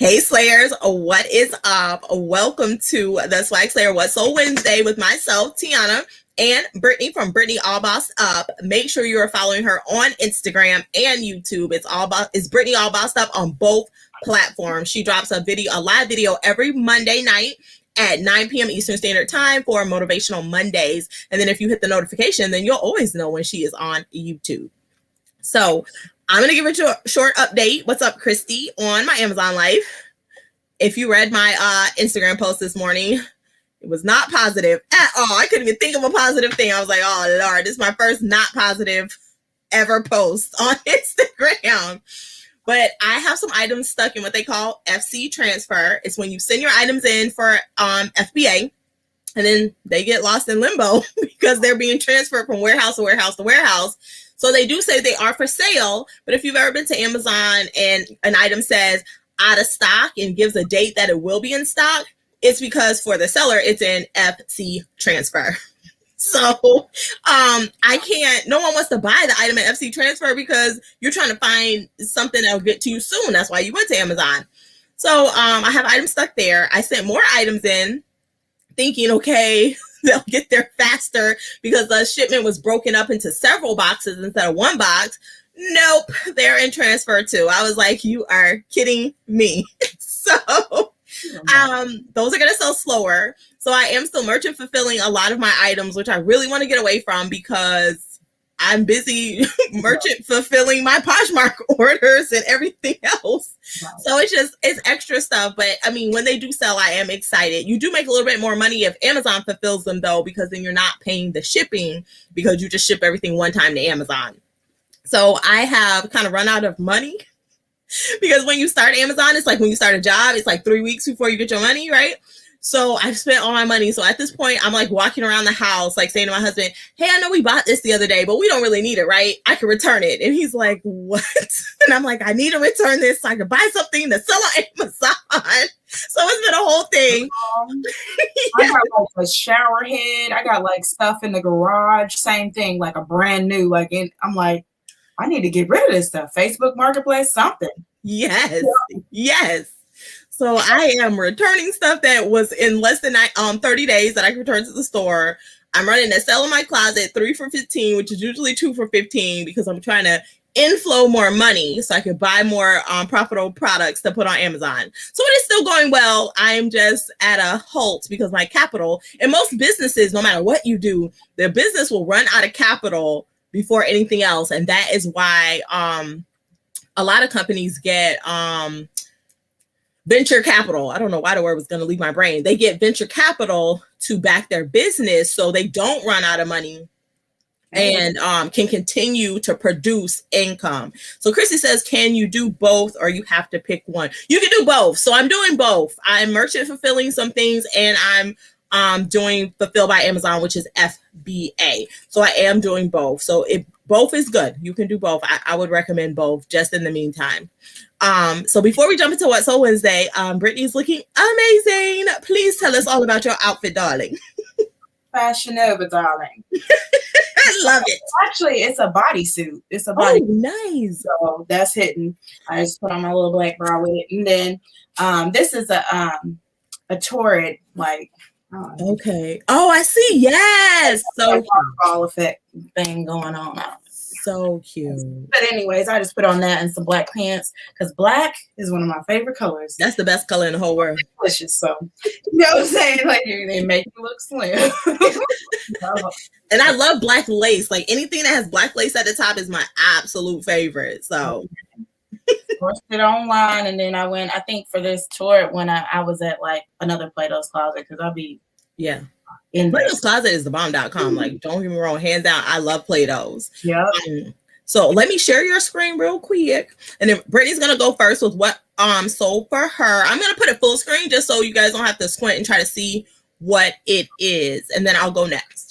Hey Slayers, what is up? Welcome to the Swagslayer What's So Wednesday with myself, Tiana, and Brittany from Brittany All Bossed Up. Make sure you are following her on Instagram and YouTube. It's Brittany All Bossed Up on both platforms. She drops a live video every Monday night at 9 p.m. Eastern Standard Time for Motivational Mondays. And then if you hit the notification, then you'll always know when she is on YouTube. So I'm going to give it a short update. What's up, Christy, on my Amazon life. If you read my Instagram post this morning, it was not positive at all. I couldn't even think of a positive thing. I was like, oh, Lord, this is my first not positive ever post on Instagram. But I have some items stuck in what they call FC transfer. It's when you send your items in for FBA, and then they get lost in limbo because they're being transferred from warehouse to warehouse to warehouse. So they do say they are for sale, but if you've ever been to Amazon and an item says out of stock and gives a date that it will be in stock, it's because for the seller, it's in FC transfer. So no one wants to buy the item in FC transfer because you're trying to find something that'll get to you soon. That's why you went to Amazon. So I have items stuck there. I sent more items in thinking, okay, they'll get there faster because the shipment was broken up into several boxes instead of one box. Nope, they're in transfer too. I was like, you are kidding me. So those are going to sell slower. So I am still merchant fulfilling a lot of my items, which I really want to get away from because I'm busy merchant fulfilling my Poshmark orders and everything else. Wow. So it's extra stuff. But I mean, when they do sell, I am excited. You do make a little bit more money if Amazon fulfills them though, because then you're not paying the shipping because you just ship everything one time to Amazon. So I have kind of run out of money because when you start Amazon, it's like when you start a job, it's like 3 weeks before you get your money, right? So I've spent all my money. So at this point, I'm like walking around the house, like saying to my husband, hey, I know we bought this the other day, but we don't really need it, right? I can return it. And he's like, what? And I'm like, I need to return this so I can buy something to sell on Amazon. So it's been a whole thing. I got like a shower head. I got like stuff in the garage. Same thing, like a brand new, I'm like, I need to get rid of this stuff. Facebook Marketplace, something. Yes. Yeah. Yes. So I am returning stuff that was in less than 30 days that I can return to the store. I'm running a sale in my closet, 3 for $15, which is usually 2 for $15 because I'm trying to inflow more money so I can buy more profitable products to put on Amazon. So it is still going well. I'm just at a halt because my capital, and most businesses, no matter what you do, their business will run out of capital before anything else. And that is why a lot of companies get venture capital. I don't know why the word was going to leave my brain. They get venture capital to back their business so they don't run out of money and can continue to produce income. So Chrissy says, can you do both or you have to pick one? You can do both. So I'm doing both. I'm merchant fulfilling some things and I'm doing Fulfill by Amazon, which is FBA. So I am doing both. So both is good. You can do both. I would recommend both just in the meantime. So before we jump into What's So Wednesday, Brittany's looking amazing. Please tell us all about your outfit, darling. Fashion Nova, darling. I love it. Actually, it's a bodysuit. It's a body. Oh, nice. So that's hidden. I just put on my little black bra with it. And then this is a torrid, like. Okay. Oh, I see. Yes. So ball effect thing going on. So cute. But anyways, I just put on that and some black pants because black is one of my favorite colors. That's the best color in the whole world. Delicious. So you know what I'm saying? Like they make you look slim. And I love black lace. Like anything that has black lace at the top is my absolute favorite. So sourced it online, and then I went. I think for this tour when I was at like another Plato's Closet because I'll be Plato's Closet is the bomb.com. Like don't get me wrong, hands down, I love Plato's. Yeah. So let me share your screen real quick, and then Brittany's gonna go first with what sold for her. I'm gonna put it full screen just so you guys don't have to squint and try to see what it is, and then I'll go next.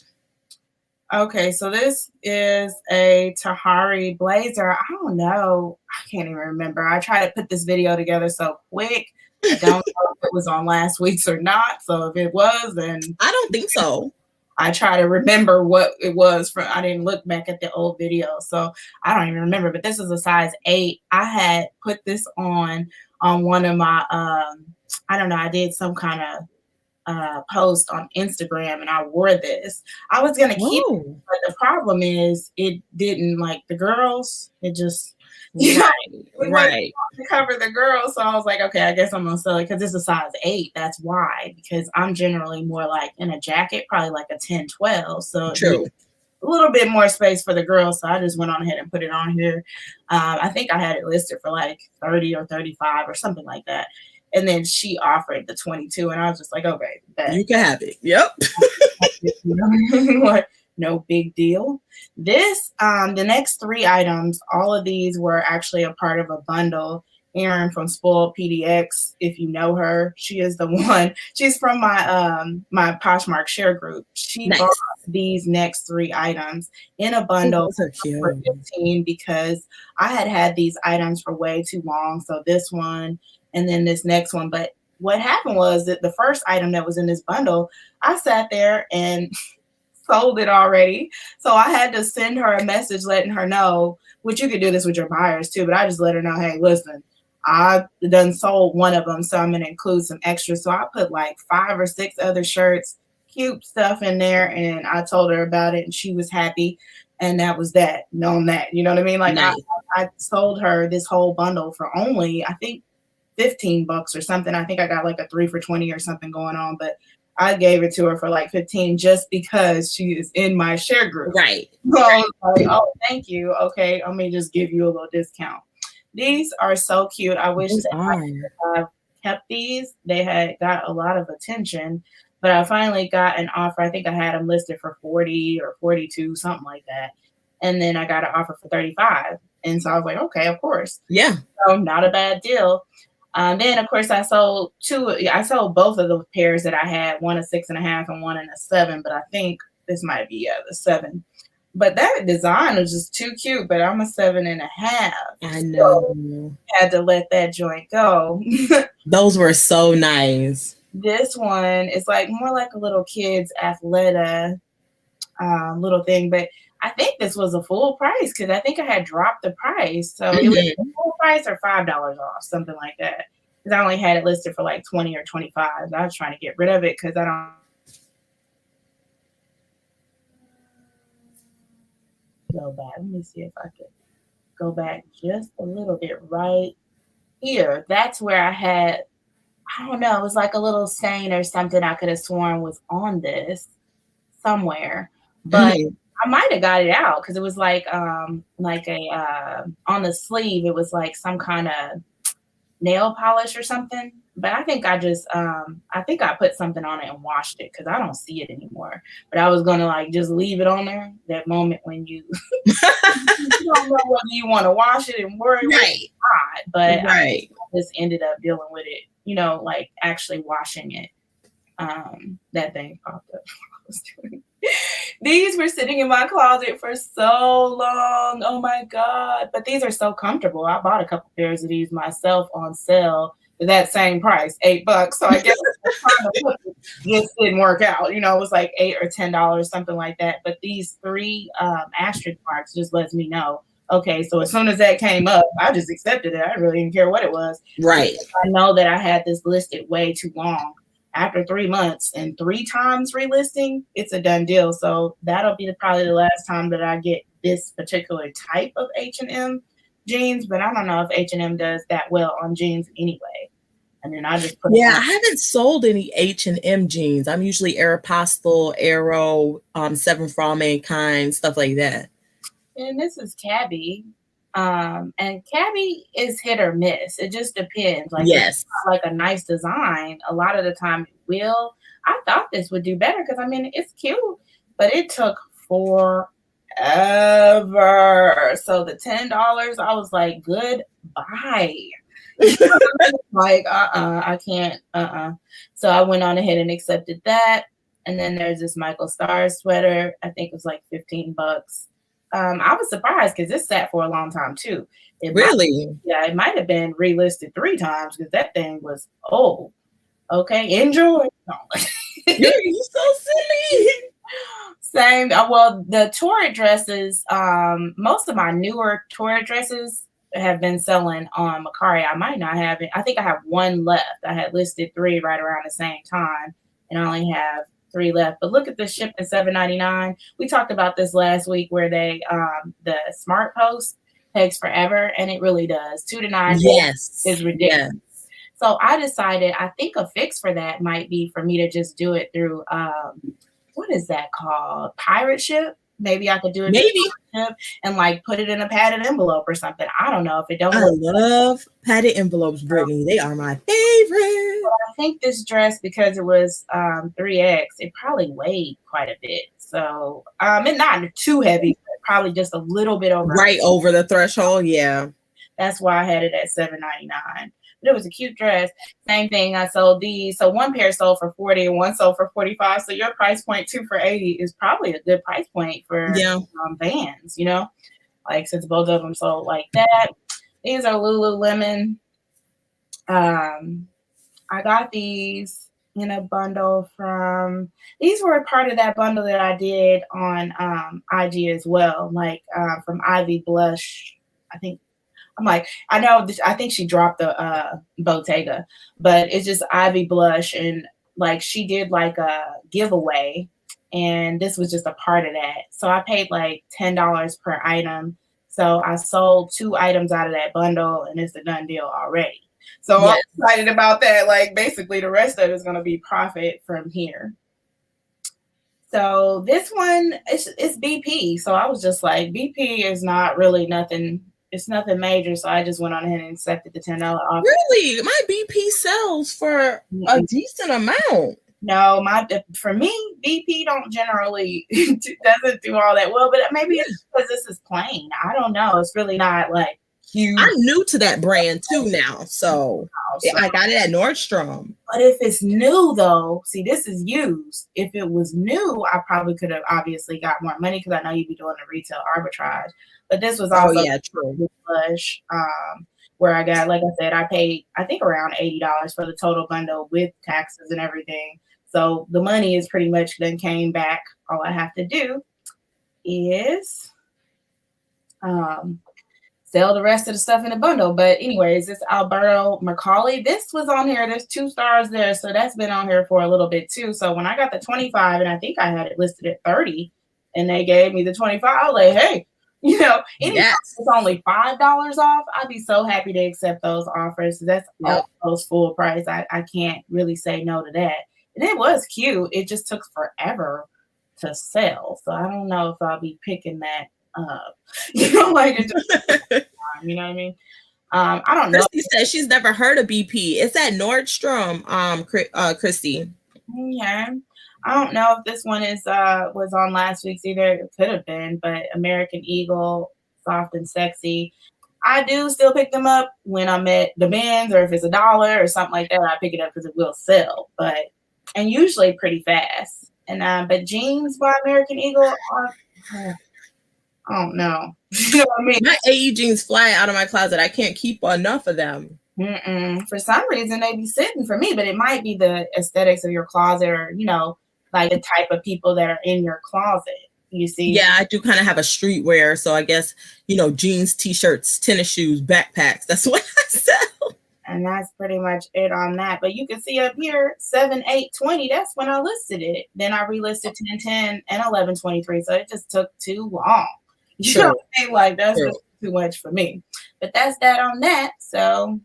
Okay, so this is a Tahari blazer. I don't know. I can't even remember. I tried to put this video together so quick. I don't know if it was on last week's or not. So if it was, then I don't think so. I try to remember what it was from. I didn't look back at the old video, so I don't even remember. But this is a size 8. I had put this on one of my I don't know. I did some kind of post on Instagram, and I wore this. I was gonna keep it, but the problem is it didn't like the girls. It just right. To cover the girls. So I was like, okay, I guess I'm gonna sell it because it's a size 8. That's why, because I'm generally more like in a jacket, probably like a 10, 12. So true. A little bit more space for the girls. So I just went on ahead and put it on here. I think I had it listed for like 30 or 35 or something like that. And then she offered the 22, and I was just like, okay, you can have it. Yep. Like, no big deal. This, the next 3 items, all of these were actually a part of a bundle. Erin from Spoiled PDX, if you know her, she is the one. She's from my my Poshmark share group. She bought these next 3 items in a bundle for 15 because I had these items for way too long. So this one and then this next one. But what happened was that the first item that was in this bundle, I sat there and sold it already. So I had to send her a message letting her know, which you could do this with your buyers too, but I just let her know, hey, listen, I done sold one of them, so I'm going to include some extras. So I put like 5 or 6 other shirts, cute stuff in there, and I told her about it, and she was happy. And that was that, known that, you know what I mean? Like nice. I sold her this whole bundle for only, I think, $15 or something. I think I got like a 3 for $20 or something going on, but I gave it to her for like 15 just because she is in my share group. Right. So I was like, oh, thank you. Okay, let me just give you a little discount. These are so cute. I wish that I could have kept these. They had got a lot of attention, but I finally got an offer. I think I had them listed for 40 or 42, something like that. And then I got an offer for 35. And so I was like, okay, of course. Yeah. So not a bad deal. Then of course I sold both of the pairs that I had, one a 6.5 and one in a 7, but I think this might be the 7. But that design was just too cute, but I'm a 7.5. I know. So had to let that joint go. Those were so nice. This one is like more like a little kid's athleta little thing, but I think this was a full price because I think I had dropped the price. So it was a full price or $5 off, something like that. Because I only had it listed for like 20 or 25. I was trying to get rid of it because I don't go back. Let me see if I could go back just a little bit right here. That's where I had, I don't know, it was like a little stain or something I could have sworn was on this somewhere. But I might have got it out because it was like on the sleeve, it was like some kind of nail polish or something. But I think I just I think I put something on it and washed it because I don't see it anymore. But I was gonna like just leave it on there. That moment when you, you don't know whether you want to wash it and worry about it or not. But I just ended up dealing with it, you know, like actually washing it. That thing popped up. These were sitting in my closet for so long. Oh my God. But these are so comfortable. I bought a couple pairs of these myself on sale for that same price, $8. So I guess this didn't work out. You know, it was like $8 or $10, something like that. But these 3 asterisk marks just lets me know, okay, so as soon as that came up, I just accepted it. I really didn't care what it was. Right. I know that I had this listed way too long. After 3 months and 3 times relisting, it's a done deal. So that'll be probably the last time that I get this particular type of H&M jeans. But I don't know if H&M does that well on jeans anyway. And then I just put I haven't sold any H&M jeans. I'm usually Aeropostale, Aero, 7 for All Mankind, stuff like that. And this is Cabby. And Cabby is hit or miss. It just depends. Like, yes, it's not like a nice design. A lot of the time it will. I thought this would do better because I mean it's cute, but it took forever. So the $10, I was like, goodbye. Like, I can't. So I went on ahead and accepted that. And then there's this Michael Stars sweater. I think it was like $15. I was surprised because this sat for a long time too. It might have been relisted 3 times because that thing was old. Okay, enjoy. No. You're so silly. Same. Well, the tour dresses, most of my newer tour dresses have been selling on Mercari. I might not have it. I think I have one left. I had listed 3 right around the same time, and I only have 3 left. But look at this shipping $7.99. We talked about this last week where they the Smart Post takes forever, and it really does. 2 to 9 days is ridiculous. Yes. So I decided I think a fix for that might be for me to just do it through what is that called? Pirate Ship? Maybe I could do it Maybe. and like put it in a padded envelope or something. I don't know if it don't. I love padded envelopes, Brittany. They are my favorite. But I think this dress, because it was 3X, it probably weighed quite a bit. So and not too heavy, but probably just a little bit over. Right over the threshold, yeah. That's why I had it at $7.99. But it was a cute dress. Same thing. I sold these. So one pair sold for $40 and one sold for $45. So your price point 2 for $80 is probably a good price point for Vans, you know, like since both of them sold like that. These are Lululemon. I got these in a bundle from, these were part of that bundle that I did on IG as well, like from Ivy Blush, I think. I'm like, I think she dropped the Bottega, but it's just Ivy Blush, and like she did like a giveaway, and this was just a part of that. So I paid like $10 per item. So I sold 2 items out of that bundle, and it's a done deal already. So I'm excited about that. Like basically the rest of it is going to be profit from here. So this one, it's BP. So I was just like, BP is not really nothing. It's nothing major, so I just went on ahead and accepted the $10 offer. Really? My BP sells for a decent amount. No, for me, BP don't generally doesn't do all that well, but maybe it's because this is plain. I don't know. It's really not like huge. I'm new to that brand too now, so I got it at Nordstrom. But if it's new though, see, this is used. If it was new, I probably could have obviously got more money because I know you'd be doing the retail arbitrage. But this was also true. Blush, where I got, like I said, I paid I think around $80 for the total bundle with taxes and everything. So the money is pretty much then came back. All I have to do is sell the rest of the stuff in the bundle. But anyways, this Alberto Macaulay, this was on here. There's 2 stars there, so that's been on here for a little bit too. So when I got the 25, and I think I had it listed at 30, and they gave me the 25, I was like, hey, you know, it's only $5 off. I'd be so happy to accept those offers. That's almost full price. I can't really say no to that. And it was cute. It just took forever to sell. So I don't know if I'll be picking that up. You know, like it just, you know what I mean? I don't know. Christy says she's never heard of BP. It's at Nordstrom, Christy. Yeah. I don't know if this one is was on last week's either. It could have been, but American Eagle, soft and sexy. I do still pick them up when I'm at the Benz, or if it's $1 or something like that, I pick it up because it will sell. And usually pretty fast. And but jeans by American Eagle are, I don't know. You know what I mean? My AE jeans fly out of my closet. I can't keep enough of them. For some reason, they be sitting for me, but it might be the aesthetics of your closet, or you know, like the type of people that are in your closet. You see? Yeah, I do kind of have a streetwear, so I guess, you know, jeans, t-shirts, tennis shoes, backpacks. That's what I sell. And that's pretty much it on that. But you can see up here, 7/8/20. That's when I listed it. Then I relisted 10/10 and 11/23. So it just took too long. You know what I mean? Like that's just too much for me. But that's that on that. So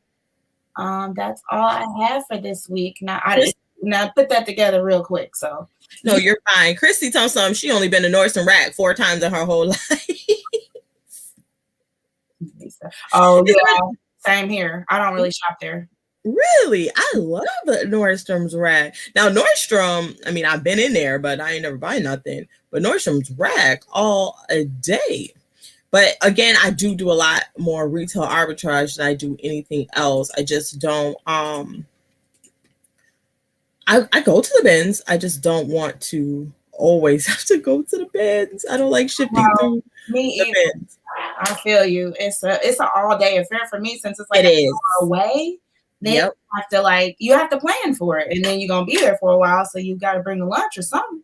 that's all I have for this week. Now I put that together real quick. So no, you're fine. Christy told me she only been to Nordstrom Rack 4 times in her whole life. Oh yeah, same here. I don't really shop there. Really? I love the Nordstrom's Rack. Now Nordstrom, I mean, I've been in there, but I ain't never buy nothing. But Nordstrom's Rack all a day. But again, I do a lot more retail arbitrage than I do anything else. I just don't I go to the bins. I just don't want to always have to go to the bins. I don't like shipping through the bins. I feel you. It's an all day affair for me, since it's like far away. Then you have to plan for it, and then you're gonna be there for a while, so you got to bring a lunch or something.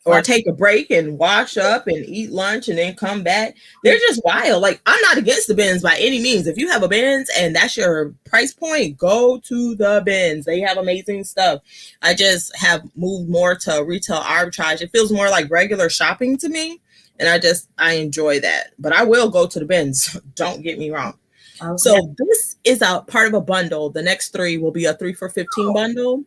or take a break and wash up and eat lunch and then come back. They're just wild. Like, I'm not against the bins by any means. If you have a bins and that's your price point, go to the bins. They have amazing stuff. I just have moved more to retail arbitrage. It feels more like regular shopping to me. And I enjoy that. But I will go to the bins. Don't get me wrong. Okay. So this is a part of a bundle. The next 3 will be a 3 for $15 bundle.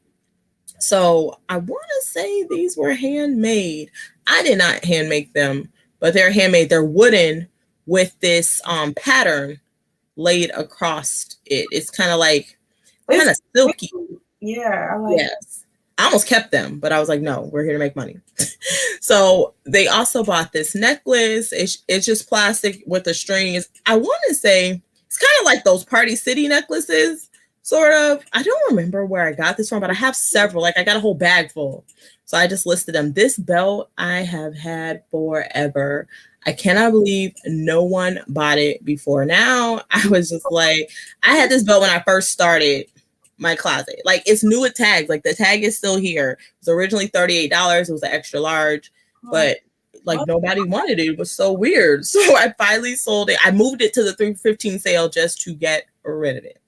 So I want to say these were handmade. I did not hand make them, but they're handmade. They're wooden with this pattern laid across it. It's kind of silky. Yeah, I like it. I almost kept them, but I was like, no, we're here to make money. So they also bought this necklace. It's just plastic with a string. I want to say it's kind of like those Party City necklaces. Sort of. I don't remember where I got this from, but I have several. Like, I got a whole bag full. So I just listed them. This belt I have had forever. I cannot believe no one bought it before now. I was just like, I had this belt when I first started my closet. Like, it's new with tags. Like, the tag is still here. It was originally $38. It was an extra large, but like nobody wanted it. It was so weird. So I finally sold it. I moved it to the 3 for $15 sale just to get rid of it.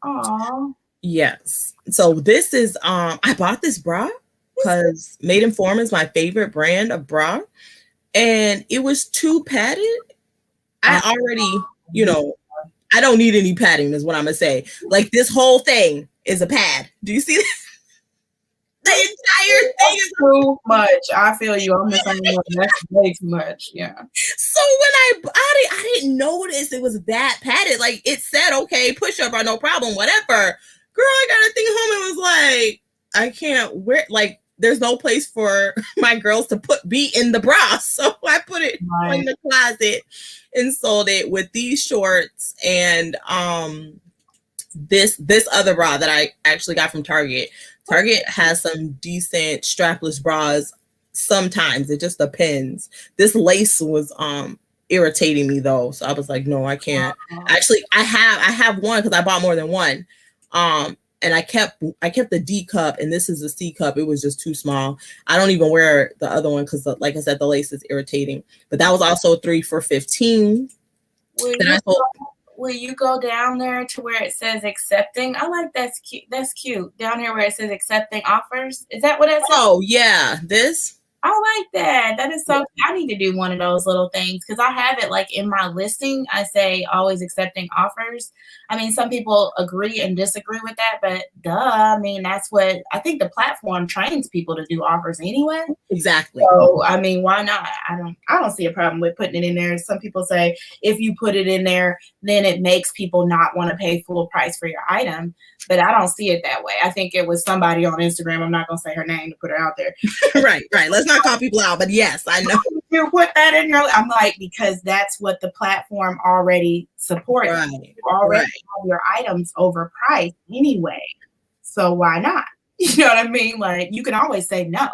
Aww. Yes. So this is I bought this bra because Made in Form is my favorite brand of bra, and it was too padded. I already, I don't need any padding is what I'm gonna say. Like, this whole thing is a pad. Do you see that? The entire thing is too much. I feel you. I'm the same way. That's way too much. Yeah. So when I bought it, I didn't notice it was that padded. Like, it said, okay, push up or no problem, whatever. Girl, I got a thing home and was like, I can't wear, like, there's no place for my girls to be in the bra. So I put it in the closet and sold it with these shorts and this other bra that I actually got from Target. Target has some decent strapless bras. Sometimes it just depends. This lace was irritating me though, so I was like, no, I can't. Actually, I have one because I bought more than one. And I kept the D cup, and this is a C cup. It was just too small. I don't even wear the other one because, like I said, the lace is irritating. But that was also 3 for $15. Will you go down there to where it says accepting? I like that's cute. That's cute. Down here where it says accepting offers. Is that what it says? Oh yeah, this. I like that. That is so. I need to do one of those little things because I have it like in my listing. I say always accepting offers. I mean, some people agree and disagree with that, but duh. I mean, that's what I think the platform trains people to do offers anyway. Exactly. So I mean, why not? I don't see a problem with putting it in there. Some people say if you put it in there, then it makes people not want to pay full price for your item. But I don't see it that way. I think it was somebody on Instagram. I'm not gonna say her name to put her out there. Right. Let's not call people out. But yes, I know. You put that in there. I'm like, because that's what the platform already supports. Right. You already have your items overpriced anyway. So why not? You know what I mean? Like, you can always say no.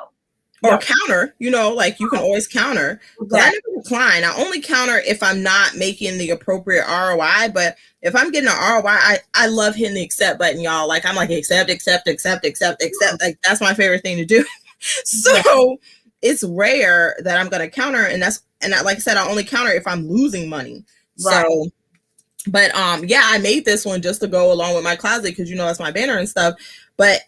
Or counter, like you can always counter. Exactly. I never decline. I only counter if I'm not making the appropriate ROI. But if I'm getting an ROI, I love hitting the accept button, y'all. Like, I'm like, accept. Like, that's my favorite thing to do. So it's rare that I'm gonna counter, and like I said, I only counter if I'm losing money. Right. So, but I made this one just to go along with my closet because that's my banner and stuff. But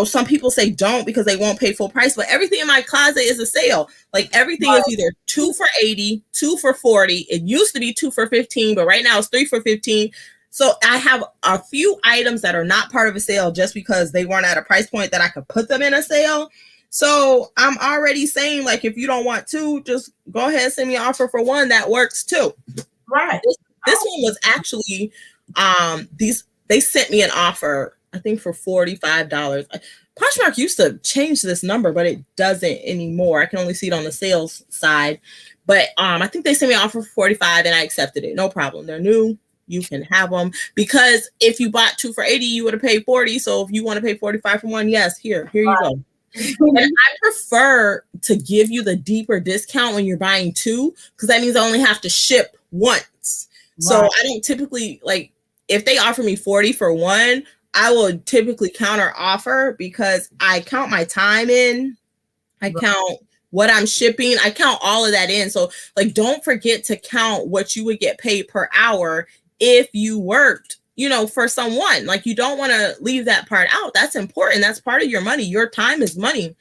some people say don't because they won't pay full price. But everything in my closet is a sale. Like, everything is either 2 for $80, 2 for $40. It used to be 2 for $15, but right now it's 3 for $15. So I have a few items that are not part of a sale just because they weren't at a price point that I could put them in a sale. So I'm already saying, like, if you don't want to, just go ahead and send me an offer for one that works too. Right. This one was actually they sent me an offer, I think, for $45. Poshmark used to change this number, but it doesn't anymore. I can only see it on the sales side. But I think they sent me an offer for $45 and I accepted it. No problem. They're new. You can have them because if you bought 2 for $80, you would have paid $40. So if you want to pay $45 for one, yes, here you go. And I prefer to give you the deeper discount when you're buying 2 because that means I only have to ship once. So I don't typically, like, if they offer me $40 for one, I will typically counter offer because I count my time in. I count what I'm shipping. I count all of that in. So like, don't forget to count what you would get paid per hour if you worked, you know, for someone. Like, you don't want to leave that part out. That's important. That's part of your money. Your time is money.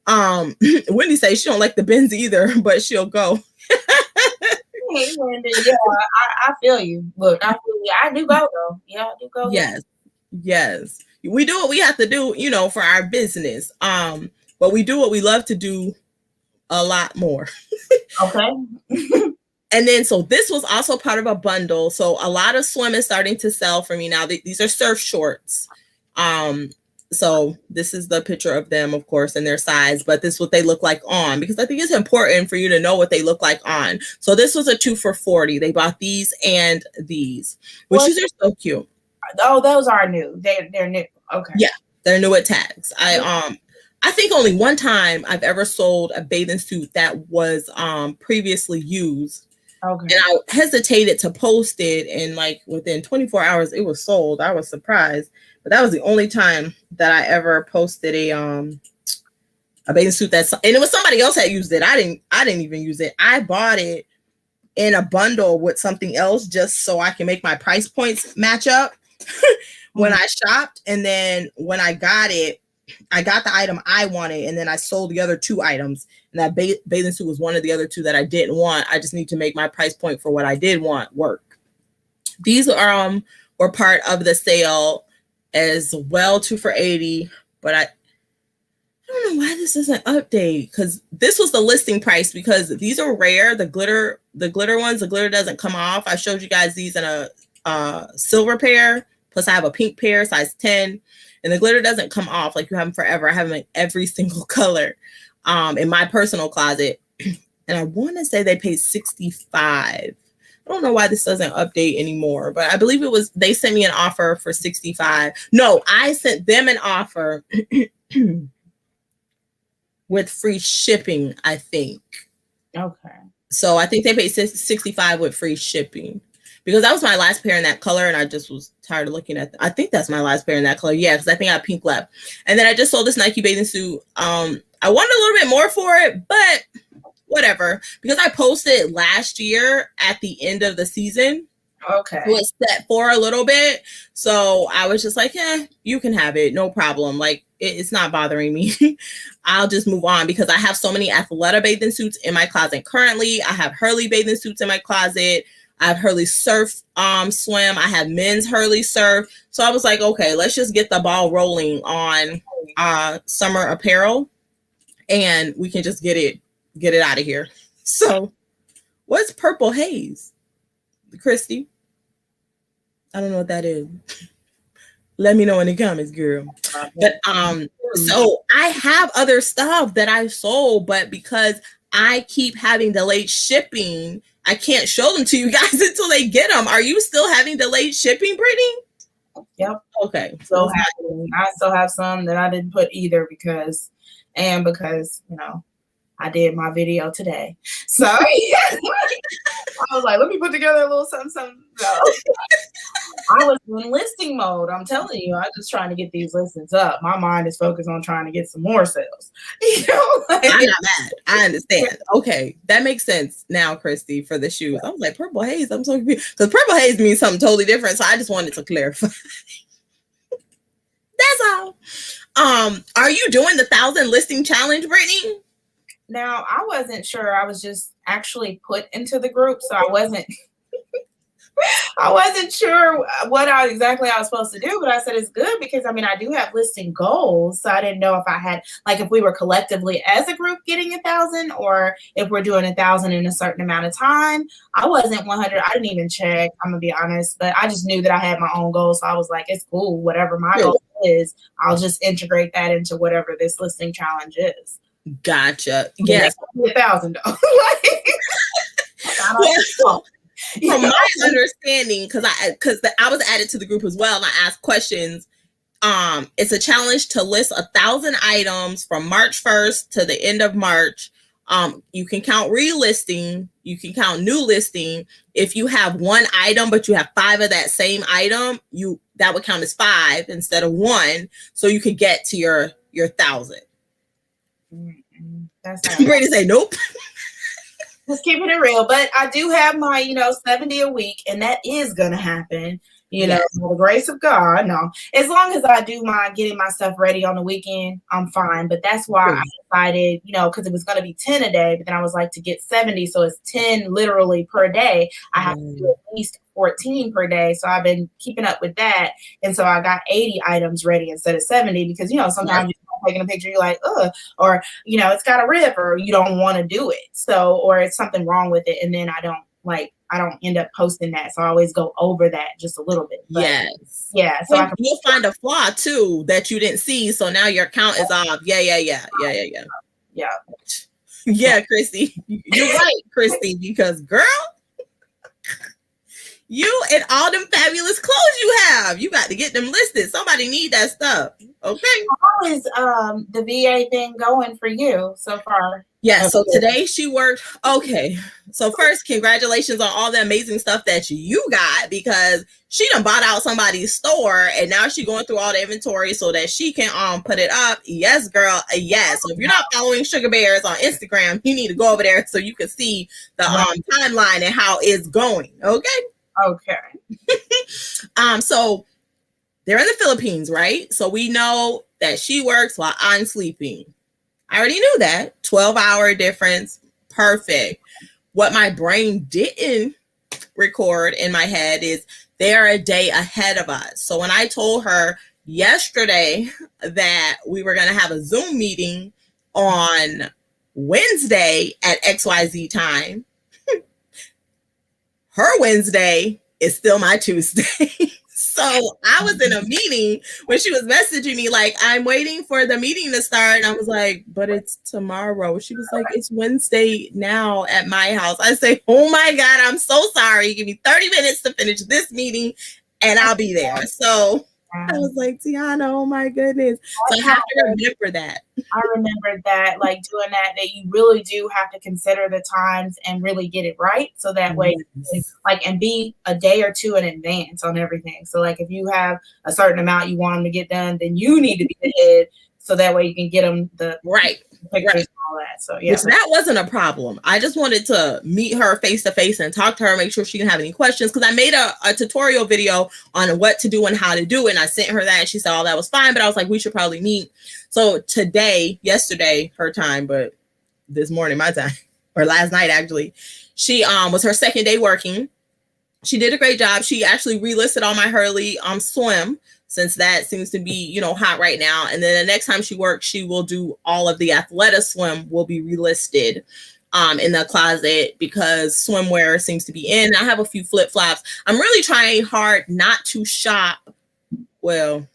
Wendy says she don't like the bins either, but she'll go. Hey, Wendy, yeah, I feel you. Look, I do go though. Yeah, I do go. Yes. Yes. We do what we have to do, you know, for our business. But we do what we love to do a lot more. Okay. And then, so this was also part of a bundle. So a lot of swim is starting to sell for me now. These are surf shorts. So this is the picture of them, of course, and their size, but this is what they look like on, because I think it's important for you to know what they look like on. So this was a 2 for $40. They bought these and these, which these are so cute. Oh, those are new. They're new. Okay. Yeah, they're new at tags. I think only one time I've ever sold a bathing suit that was previously used. Okay. And I hesitated to post it, and like within 24 hours it was sold. I was surprised. But that was the only time that I ever posted a bathing suit and it was somebody else that used it. I didn't even use it. I bought it in a bundle with something else just so I can make my price points match up when I shopped. And then when I got it, I got the item I wanted, and then I sold the other 2 items. And that bathing suit was one of the other 2 that I didn't want. I just need to make my price point for what I did want work. These were part of the sale as well, 2 for $80. But I don't know why this doesn't update, because this was the listing price, because these are rare. The glitter ones, the glitter doesn't come off. I showed you guys these in a silver pair, plus I have a pink pair, size 10, and the glitter doesn't come off like you have them forever. I have them in every single color in my personal closet, and I want to say they paid $65. I don't know why this doesn't update anymore, but I believe they sent me an offer for $65. No, I sent them an offer with free shipping, I think. Okay. So I think they paid $65 with free shipping, because that was my last pair in that color, and I just was tired of looking at I think that's my last pair in that color. Yeah, because I think I have pink left. And then I just sold this Nike bathing suit. I wanted a little bit more for it, but whatever, because I posted last year at the end of the season. Okay. It was set for a little bit. So I was just like, you can have it. No problem. Like, it's not bothering me. I'll just move on, because I have so many Athleta bathing suits in my closet currently. I have Hurley bathing suits in my closet. I have Hurley surf swim. I have men's Hurley surf. So I was like, okay, let's just get the ball rolling on summer apparel, and we can just get it out of here. So what's Purple Haze, Christy? I don't know what that is. Let me know in the comments, girl. But so I have other stuff that I've sold, but because I keep having delayed shipping, I can't show them to you guys until they get them. Are you still having delayed shipping, Brittany? Yep. Okay. So I still have some that I didn't put either, because you know, I did my video today. So I was like, let me put together a little something. No. I was in listing mode. I'm telling you, I'm just trying to get these listings up. My mind is focused on trying to get some more sales. You know, I'm not mad. I understand. Okay. That makes sense now, Christy, for the shoes. I was like, Purple Haze. I'm so confused, because Purple Haze means something totally different. So I just wanted to clarify. That's all. Are you doing the 1,000 listing challenge, Brittany? Now, I wasn't sure. I was just actually put into the group, so I wasn't sure what exactly I was supposed to do, but I said it's good, because I mean, I do have listing goals, so I didn't know if I had, like, if we were collectively as a group getting 1,000, or if we're doing 1,000 in a certain amount of time. I wasn't 100. I didn't even check, I'm gonna be honest, but I just knew that I had my own goals, so I was like, it's cool, whatever my goal is, I'll just integrate that into whatever this listing challenge is. Gotcha. Yes. $1,000. Well, from my understanding, because I was added to the group as well, and I asked questions. It's a challenge to list 1,000 items from March 1st to the end of March. You can count relisting, you can count new listing. If you have one item but you have 5 of that same item, that would count as 5 instead of 1, so you could get to your 1,000. That's not Brittany say nope. just keeping it real. But I do have my, 70 a week, and that is gonna happen. By the grace of God. No, as long as I do my getting my stuff ready on the weekend, I'm fine. But that's why I decided, because it was going to be 10 a day, but then I was like, to get 70, so it's 10 literally per day. I have to do at least 14 per day. So I've been keeping up with that. And so I got 80 items ready instead of 70 because, sometimes you're taking a picture, you're like, ugh, or, it's got a rip or you don't want to do it. So, or it's something wrong with it. And then I don't end up posting that. So I always go over that just a little bit. But yes. Yeah. So you'll find a flaw too that you didn't see. So now your count is off. Yeah. Yeah, Christy. You're right, Christy, because girl, you and all them fabulous clothes you have, you got to get them listed. Somebody need that stuff. Okay. How is the VA thing going for you so far? Yeah, so today she worked. Okay, so first, congratulations on all the amazing stuff that you got, because she done bought out somebody's store and now she's going through all the inventory so that she can put it up. Yes, girl. Yes. So if you're not following Sugar Bears on Instagram, you need to go over there so you can see the timeline and how it's going. Okay. So they're in the Philippines, right? So we know that she works while I'm sleeping. I already knew that. 12-hour difference. Perfect. What my brain didn't record in my head is they are a day ahead of us. So when I told her yesterday that we were going to have a Zoom meeting on Wednesday at XYZ time, her Wednesday is still my Tuesday. So I was in a meeting when she was messaging me like, I'm waiting for the meeting to start. And I was like, but it's tomorrow. She was like, it's Wednesday now at my house. I say, oh my God, I'm so sorry. Give me 30 minutes to finish this meeting and I'll be there. So I was like, Tiana, oh my goodness. So I have to remember that. I remember that, like doing that you really do have to consider the times and really get it right. So that way, and be a day or two in advance on everything. So like if you have a certain amount you want them to get done, then you need to be ahead. So that way you can get them the pictures and all that. So yeah. Which that wasn't a problem. I just wanted to meet her face to face and talk to her, make sure she didn't have any questions. Because I made a tutorial video on what to do and how to do it. And I sent her that and she said, oh, that was fine. But I was like, we should probably meet. So yesterday, her time, but this morning, my time, or last night, actually, she was her second day working. She did a great job. She actually relisted all my Hurley swim, since that seems to be, hot right now. And then the next time she works, she will do all of the Athleta swim will be relisted in the closet because swimwear seems to be in. I have a few flip-flops. I'm really trying hard not to shop. Well,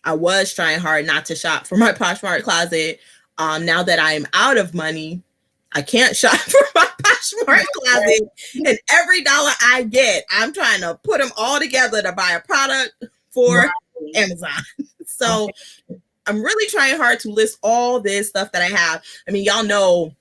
I was trying hard not to shop for my Poshmark closet. Now that I'm out of money, I can't shop for my Poshmark closet. And every dollar I get, I'm trying to put them all together to buy a product for Amazon. So I'm really trying hard to list all this stuff that I have. I mean, y'all know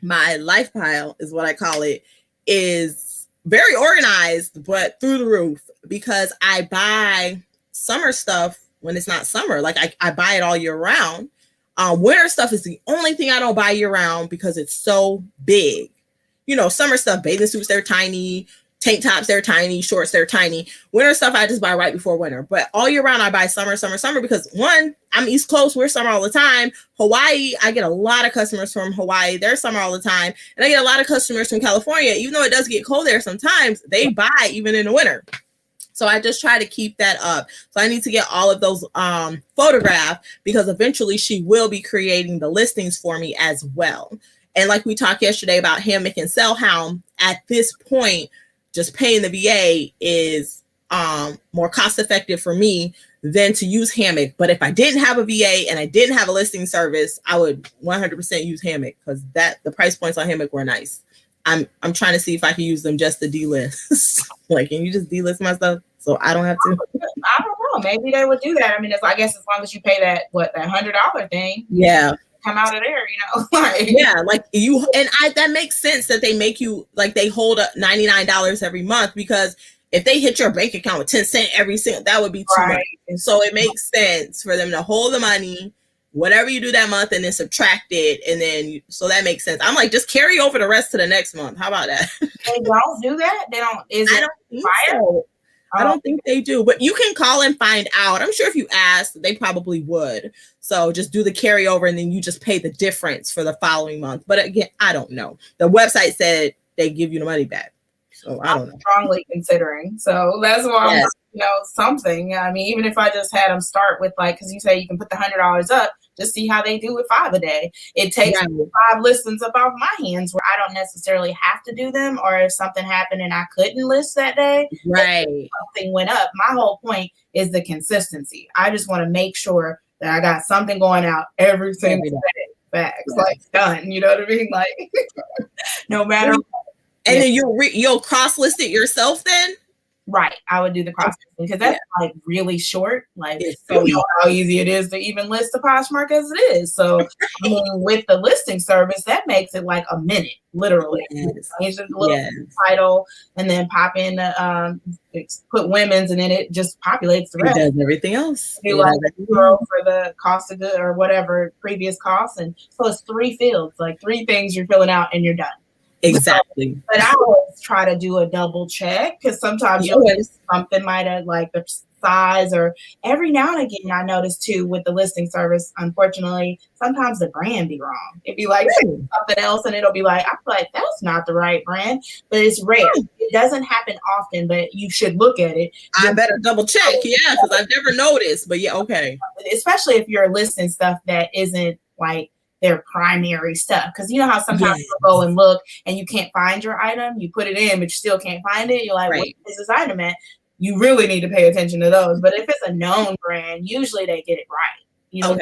my life pile is what I call it, is very organized, but through the roof, because I buy summer stuff when it's not summer. Like I buy it all year round. Winter stuff is the only thing I don't buy year round because it's so big. Summer stuff, bathing suits, they're tiny. Tank tops, they're tiny. Shorts, they're tiny. Winter stuff, I just buy right before winter. But all year round, I buy summer because one, I'm East Coast. We're summer all the time. Hawaii, I get a lot of customers from Hawaii. They're summer all the time. And I get a lot of customers from California. Even though it does get cold there sometimes, they buy even in the winter. So I just try to keep that up. So I need to get all of those photographed because eventually she will be creating the listings for me as well. And like we talked yesterday about hammock and cell hound, at this point, just paying the VA is more cost effective for me than to use hammock. But if I didn't have a VA and I didn't have a listing service, I would 100% use hammock because the price points on hammock were nice. I'm trying to see if I can use them just to delist. Like, can you just delist my stuff so I don't have to? I don't know. Maybe they would do that. I mean, I guess as long as you pay that $100 thing. Yeah. Come out of there, that makes sense that they make you like they hold up $99 every month, because if they hit your bank account with 10 cents every single, that would be too much. And so it makes sense for them to hold the money, whatever you do that month and then subtract it. And then, so that makes sense. I'm like, just carry over the rest to the next month. How about that? They don't do that? They don't, I don't think so. I don't think they do, but you can call and find out. I'm sure if you asked, they probably would. So just do the carryover and then you just pay the difference for the following month. But again, I don't know. The website said they give you the money back. So I don't know. Strongly considering. So that's why I'm, something. I mean, even if I just had them start with like, because you say you can put the $100 up, just see how they do with 5 a day. It takes 5 listings up off my hands where I don't necessarily have to do them, or if something happened and I couldn't list that day, something went up. My whole point is the consistency. I just want to make sure that I got something going out every single day. Facts, like done. You know what I mean? Like no matter what. And then you'll cross list it yourself then? Right. I would do the cross listing because that's like really short. Like you know how easy it is to even list a Poshmark as it is. So I mean, with the listing service, that makes it like a minute, literally. Change the little title and then pop in put women's and then it just populates the rest. It does everything else. Do like $0 for the cost of good or whatever previous costs. And so it's 3 fields, like 3 things you're filling out and you're done. Exactly. But I always try to do a double check because sometimes something might have like the size, or every now and again I notice too with the listing service, unfortunately, sometimes the brand be wrong. It'd be like something else and it'll be like, I feel like that's not the right brand, but it's rare. It doesn't happen often, but you should look at it. I better double check. Yeah, because I've never noticed, but yeah, okay. Especially if you're listing stuff that isn't like their primary stuff, because you know how sometimes you go and look and you can't find your item, you put it in but you still can't find it, you're like, what is this item at? You really need to pay attention to those. But if it's a known brand, usually they get it right, you know.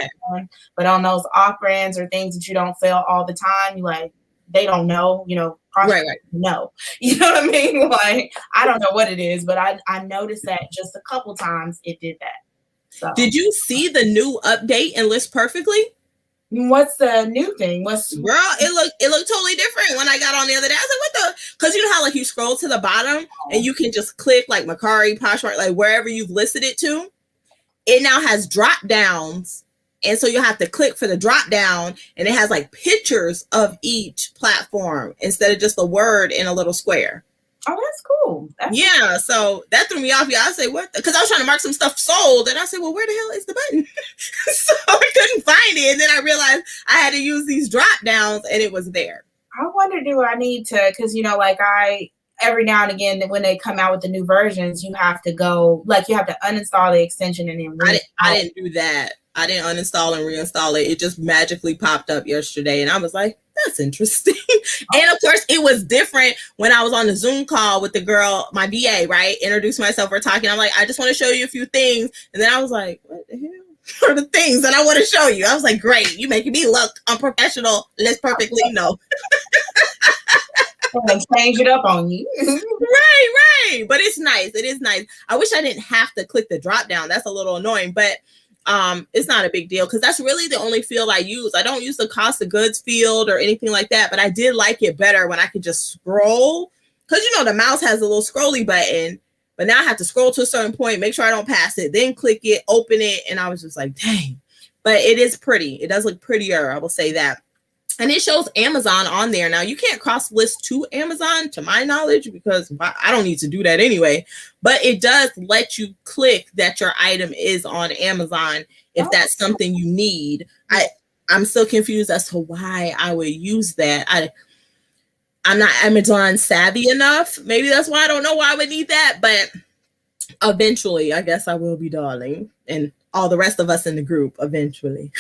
But on those off brands or things that you don't sell all the time, you like, they don't know, you know. No, you know what I mean? Like, I don't know what it is, but I noticed that just a couple times it did that. So did you see the new update in List Perfectly? What's the new thing? Girl, it looked totally different when I got on the other day. I was like, what the? Because you know how like you scroll to the bottom and you can just click like Mercari, Poshmark, like wherever you've listed it to. It now has drop downs. And so you have to click for the drop down and it has like pictures of each platform instead of just a word in a little square. Oh, that's cool. So that threw me off. Yeah, I say what? Because I was trying to mark some stuff sold, and I said, "Well, where the hell is the button?" So I couldn't find it, and then I realized I had to use these drop downs, and it was there. I wonder, do I need to? Because you know, like every now and again when they come out with the new versions, you have to go, like you have to uninstall the extension and then. I didn't do that. I didn't uninstall and reinstall it. It just magically popped up yesterday, and I was like, that's interesting. And of course, it was different when I was on the Zoom call with the girl, my VA, right? Introduced myself, we're talking. I'm like, I just want to show you a few things. And then I was like, what the hell are the things that I want to show you? I was like, great. You making me look unprofessional. List Perfectly. No. Change it up on you. Right. But it's nice. It is nice. I wish I didn't have to click the drop down. That's a little annoying, but it's not a big deal because that's really the only field I use. I don't use the cost of goods field or anything like that, but I did like it better when I could just scroll, because you know the mouse has a little scrolly button, but now I have to scroll to a certain point, make sure I don't pass it, then click it, open it, and I was just like, dang. But it is pretty. It does look prettier, I will say that. And it shows Amazon on there. Now, you can't cross list to Amazon, to my knowledge, because I don't need to do that anyway. But it does let you click that your item is on Amazon if that's something you need. I'm still confused as to why I would use that. I'm not Amazon savvy enough. Maybe that's why I don't know why I would need that. But eventually, I guess I will be, darling. And all the rest of us in the group eventually.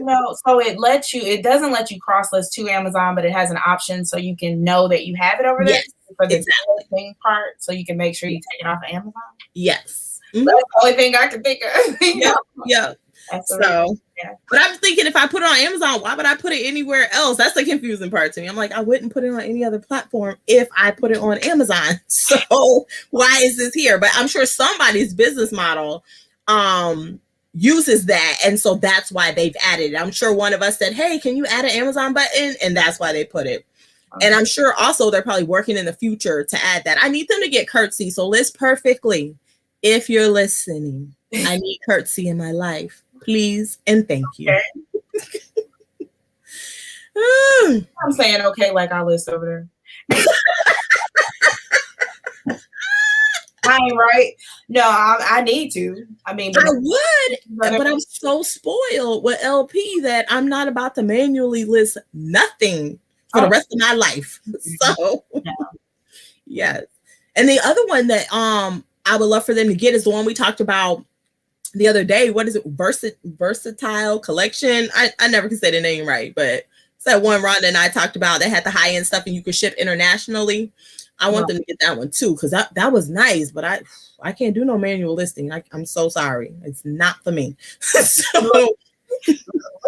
No, so it doesn't let you cross list to Amazon, but it has an option so you can know that you have it over there for the thing part, so you can make sure you take it off of Amazon. Yes. That's the only thing I can think of. Yeah. But I'm thinking if I put it on Amazon, why would I put it anywhere else? That's the confusing part to me. I'm like, I wouldn't put it on any other platform if I put it on Amazon. So why is this here? But I'm sure somebody's business model uses that, and so that's why they've added it. I'm sure one of us said, hey, can you add an Amazon button? And that's why they put it. And I'm sure also they're probably working in the future to add that. I need them to get curtsy. So List Perfectly, if you're listening, I need curtsy in my life. please, and thank you. Okay. I'm saying okay, like our list over there. I ain't right. No, I need to. I mean, I would, but I'm so spoiled with LP that I'm not about to manually list nothing for the rest of my life. So, yes. And the other one that I would love for them to get is the one we talked about the other day. What is it? Versatile Collection. I never can say the name right, but it's that one Rhonda and I talked about that had the high end stuff and you could ship internationally. I want them to get that one too, because that was nice, but I can't do no manual listing. I'm so sorry. It's not for me. So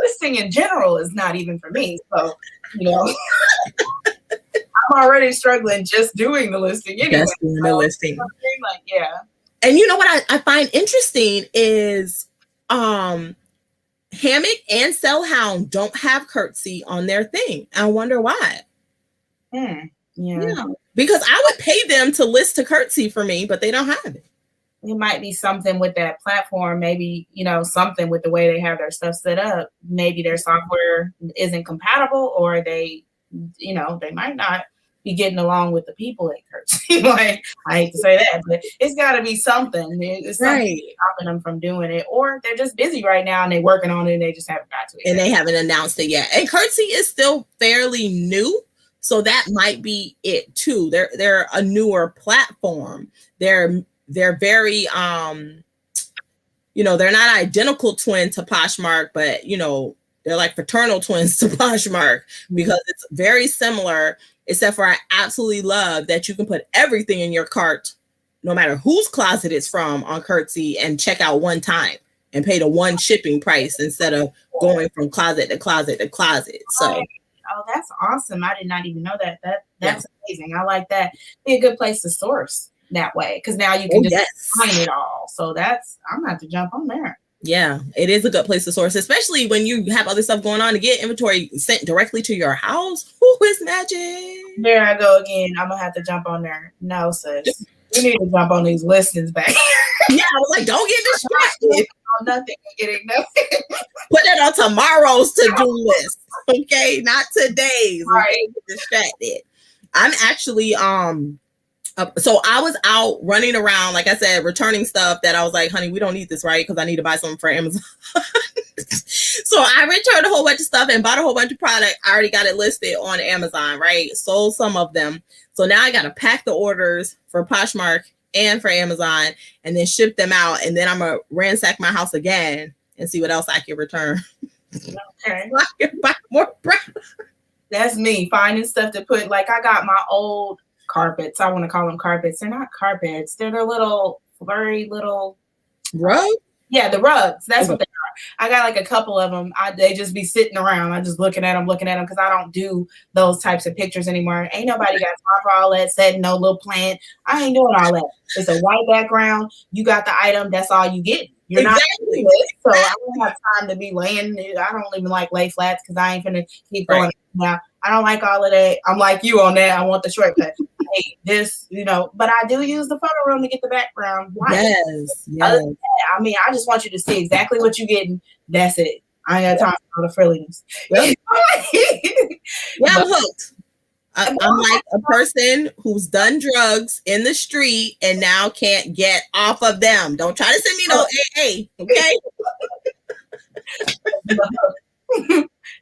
listing in general is not even for me. So, you know, I'm already struggling just doing the listing anyway. Just doing the listing. Like, yeah. And you know what I find interesting is Hammock and Cellhound don't have Curtsy on their thing. I wonder why. Yeah. Because I would pay them to list to Curtsy for me, but they don't have it. It might be something with that platform, maybe, you know, something with the way they have their stuff set up. Maybe their software isn't compatible, or they, you know, they might not be getting along with the people at Curtsy. Like, I hate to say that, but it's got to be something. It's something stopping them from doing it, or they're just busy right now and they're working on it and they just haven't got to it. And they haven't announced it yet. And Curtsy is still fairly new. So that might be it too. They're a newer platform. They're very you know, they're not identical twin to Poshmark, but you know, they're like fraternal twins to Poshmark because it's very similar, except for I absolutely love that you can put everything in your cart, no matter whose closet it's from, on Curtsy and check out one time and pay the one shipping price instead of going from closet to closet to closet. So oh, that's awesome. I did not even know that. That's amazing. I like that. Be a good place to source that way, because now you can just find it all. So I'm gonna have to jump on there. Yeah, it is a good place to source, especially when you have other stuff going on, to get inventory sent directly to your house. Who is magic? There I go again. I'm gonna have to jump on there. No, sis. We need to jump on these listings back. Yeah, I was like, don't get distracted. Nothing, getting nothing. Put that on tomorrow's to-do list. Okay, not today's. Right. Get distracted. I'm actually so I was out running around, like I said, returning stuff that I was like, honey, we don't need this, right? Because I need to buy something for Amazon. So I returned a whole bunch of stuff and bought a whole bunch of product. I already got it listed on Amazon, right? Sold some of them. So now I got to pack the orders for Poshmark and for Amazon and then ship them out. And then I'm going to ransack my house again and see what else I can return. Okay. So I can buy more product. That's me, finding stuff to put. Like, I got my old carpets. I want to call them carpets. They're not carpets. They're the little flurry little rug. Yeah, the rugs. That's what they are. I got like a couple of them. They just be sitting around. I'm just looking at them because I don't do those types of pictures anymore. Ain't nobody got time for all that, setting no little plant. I ain't doing all that. It's a white background. You got the item. That's all you get. You're not doing it. So I don't have time to be laying. I don't even like lay flats because I ain't finna keep going now. I don't like all of that. I'm like you on that. I want the shortcut. Hey, this, you know, but I do use the photo room to get the background. Yes. Other than that, I mean, I just want you to see exactly what you're getting. That's it. I ain't got time for all the frilliness. Yep. Yeah, I'm hooked. I'm like a person who's done drugs in the street and now can't get off of them. Don't try to send me no AA, okay?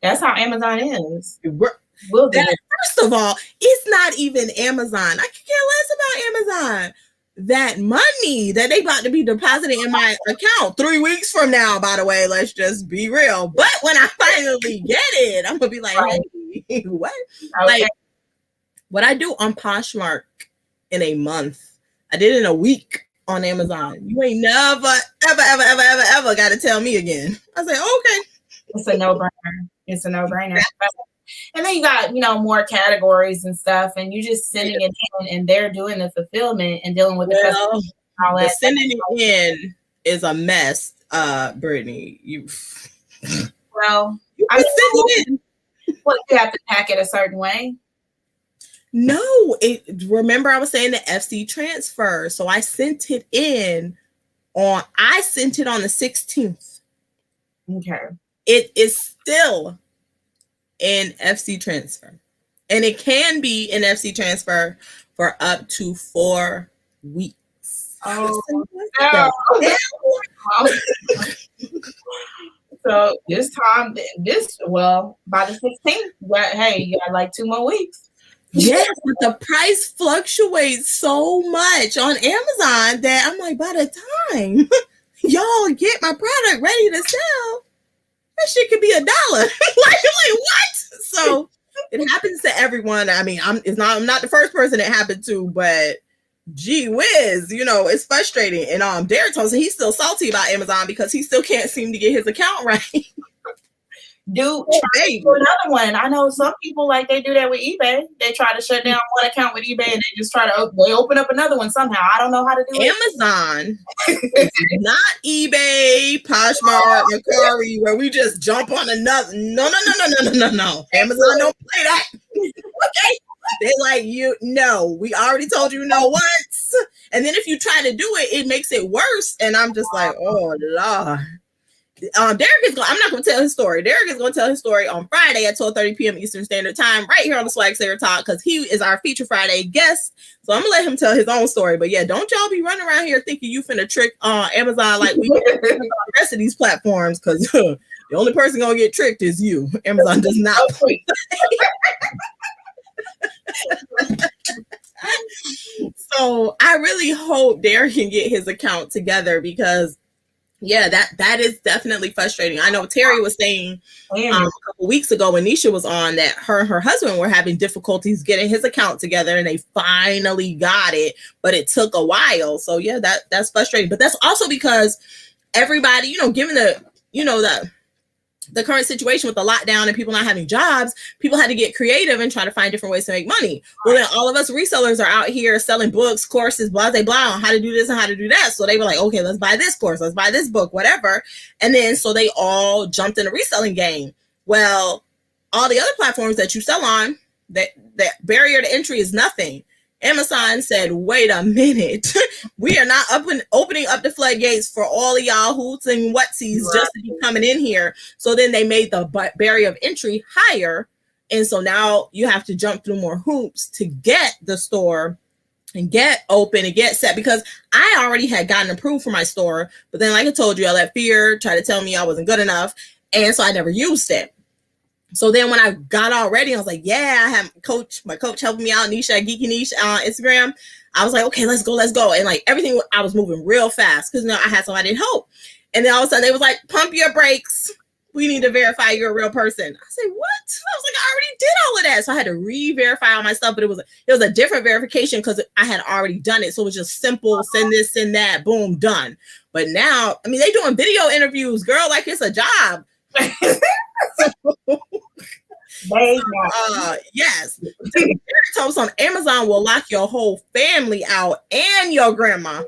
That's how Amazon is. First of all, it's not even Amazon. I could care less about Amazon. That money that they about to be depositing in my account 3 weeks from now, by the way, let's just be real. But when I finally get it, I'm gonna be like, hey, what? Okay. Like what I do on Poshmark in a month, I did in a week on Amazon. You ain't never, ever got to tell me again. I was like, okay. It's a no-brainer. It's a no-brainer. And then you got, you know, more categories and stuff, and you just sending it in, and they're doing the fulfillment and dealing with the customers. All that. Sending it in is a mess, Brittany. Well, I send it in. Well, you have to pack it a certain way. No, remember I was saying the FC transfer. So I sent it on the 16th. Okay. It is still an FC transfer. And it can be an FC transfer for up to 4 weeks. Oh, no. So this time, by the 16th, hey, you got like 2 more weeks. Yes, but the price fluctuates so much on Amazon that I'm like, by the time y'all get my product ready to sell, that shit could be $1. like what? So it happens to everyone. I mean, I'm not the first person it happened to, but gee whiz, it's frustrating. And Derek told me he's still salty about Amazon because he still can't seem to get his account right. Dude, try to do another one. I know some people they do that with eBay. They try to shut down one account with eBay and they just they open up another one somehow. I don't know how to do it. Amazon, not eBay, Poshmark, Mercari, where we just jump on another. No. Amazon don't play that. Okay. They're like, we already told you no once. And then if you try to do it, it makes it worse. And I'm just like, oh, Lord. Derek is I'm not going to tell his story. Derek is going to tell his story on Friday at 12:30 p.m. Eastern Standard Time, right here on the Swagslayer Talk, because he is our Feature Friday guest. So I'm going to let him tell his own story. But yeah, don't y'all be running around here thinking you finna trick Amazon like we do on the rest of these platforms, because the only person going to get tricked is you. Amazon does not. So I really hope Derek can get his account together, because that is definitely frustrating. I know Terry was saying a couple weeks ago when Nisha was on that her and her husband were having difficulties getting his account together, and they finally got it, but it took a while. So yeah, that's frustrating. But that's also because everybody, given the current situation with the lockdown and people not having jobs, people had to get creative and try to find different ways to make money. Well, then all of us resellers are out here selling books, courses, blah, blah, blah, on how to do this and how to do that. So they were like, okay, let's buy this course, let's buy this book, whatever. And then so they all jumped in the reselling game. Well, all the other platforms that you sell on, that barrier to entry is nothing. Amazon said, wait a minute, we are not opening up the floodgates for all of y'all hoots and whatsies just to be coming in here. So then they made the barrier of entry higher. And so now you have to jump through more hoops to get the store and get open and get set, because I already had gotten approved for my store. But then, like I told you, I let fear try to tell me I wasn't good enough. And so I never used it. So then when I got all ready, I was like, yeah, I have my coach helping me out, Nisha at Geeky Niche on Instagram. I was like, okay, let's go. And like everything, I was moving real fast because I had somebody to help. And then all of a sudden they was like, pump your brakes. We need to verify you're a real person. I said, what? I was like, I already did all of that. So I had to re-verify all my stuff, but it was a different verification because I had already done it. So it was just simple, send this, send that, boom, done. But now, I mean, they doing video interviews, girl, like it's a job. Yes. Told some Amazon will lock your whole family out and your grandma.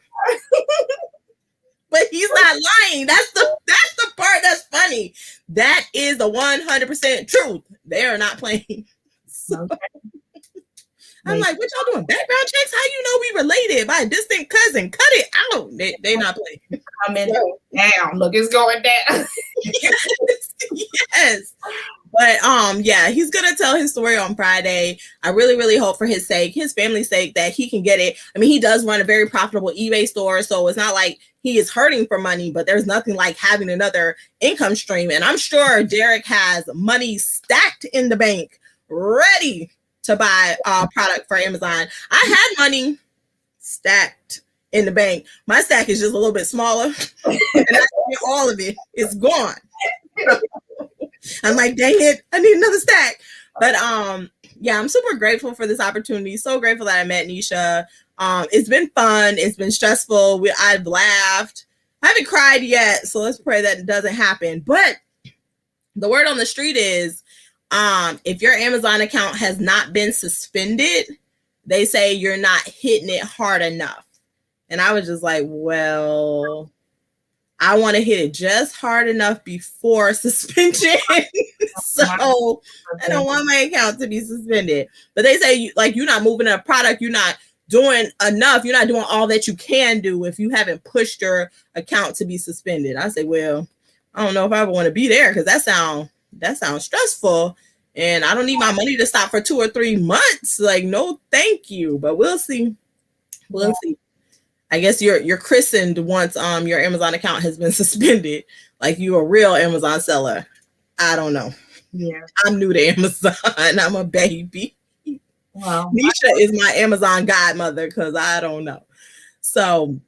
But he's not lying. That's the part that's funny. That is the 100% truth. They are not playing. So, I'm like, what y'all doing? Background checks? How you know we related by a distant cousin? Cut it out. They not playing. Coming down. Look, it's going down. Yes. But he's gonna tell his story on Friday. I really, really hope for his sake, his family's sake, that he can get it. I mean, he does run a very profitable eBay store, so it's not like he is hurting for money, but there's nothing like having another income stream. And I'm sure Derek has money stacked in the bank, ready to buy a product for Amazon. I had money stacked in the bank. My stack is just a little bit smaller, and all of it is gone. I'm like, dang it, I need another stack. But I'm super grateful for this opportunity. So grateful that I met Nisha. It's been fun. It's been stressful. I've laughed. I haven't cried yet, so let's pray that it doesn't happen. But the word on the street is, if your Amazon account has not been suspended, they say you're not hitting it hard enough. And I was just like, well, I want to hit it just hard enough before suspension. So I don't want my account to be suspended. But they say you're not moving a product, you're not doing enough, you're not doing all that you can do if you haven't pushed your account to be suspended. I say, well, I don't know if I ever want to be there because that sounds stressful. And I don't need my money to stop for 2 or 3 months. Like, no, thank you. But we'll see. We'll see. I guess you're christened once your Amazon account has been suspended. Like you a real Amazon seller. I don't know. Yeah. I'm new to Amazon. I'm a baby. Well, Nisha is my Amazon godmother because I don't know. So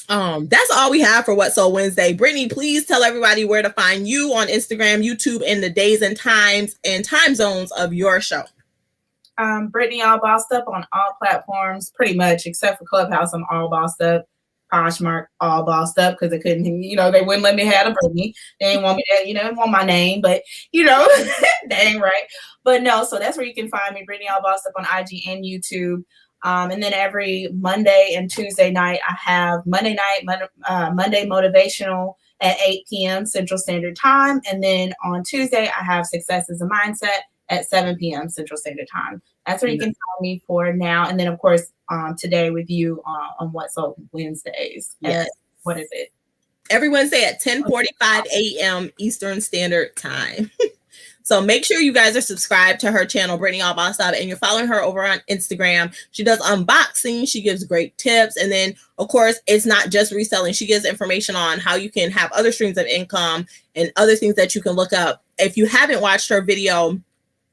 that's all we have for What Sold Wednesday. Brittany, please tell everybody where to find you on Instagram, YouTube, and the days and times and time zones of your show. Brittany All Bossed Up on all platforms, pretty much, except for Clubhouse. I'm All Bossed Up. Poshmark All Bossed Up because they couldn't, they wouldn't let me have a Brittany. They didn't want me to, want my name, but dang right. But no, so that's where you can find me, Brittany All Bossed Up on IG and YouTube. And then every Monday and Tuesday night, I have Monday motivational at 8 p.m. Central Standard Time. And then on Tuesday, I have Success is a Mindset at 7 p.m. Central Standard Time. That's where you can find me for now. And then, of course, today with you on What Sold Wednesdays. Yes. What is it? Every Wednesday at 10:45 a.m. Eastern Standard Time. So make sure you guys are subscribed to her channel, Brittany All Bossed Up, and you're following her over on Instagram. She does unboxing. She gives great tips. And then, of course, it's not just reselling. She gives information on how you can have other streams of income and other things that you can look up. If you haven't watched her video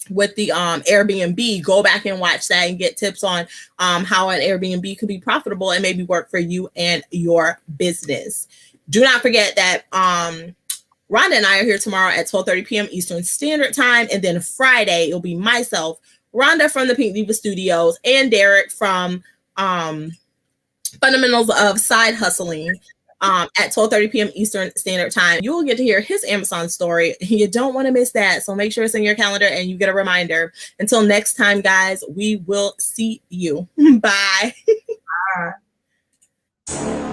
with the Airbnb, go back and watch that and get tips on how an Airbnb could be profitable and maybe work for you and your business. Do not forget that Rhonda and I are here tomorrow at 12:30 p.m. Eastern Standard Time. And then Friday, it'll be myself, Rhonda from the Pink Diva Studios, and Derek from Fundamentals of Side Hustling at 12:30 p.m. Eastern Standard Time. You will get to hear his Amazon story. You don't want to miss that. So make sure it's in your calendar and you get a reminder. Until next time, guys, we will see you. Bye. Bye.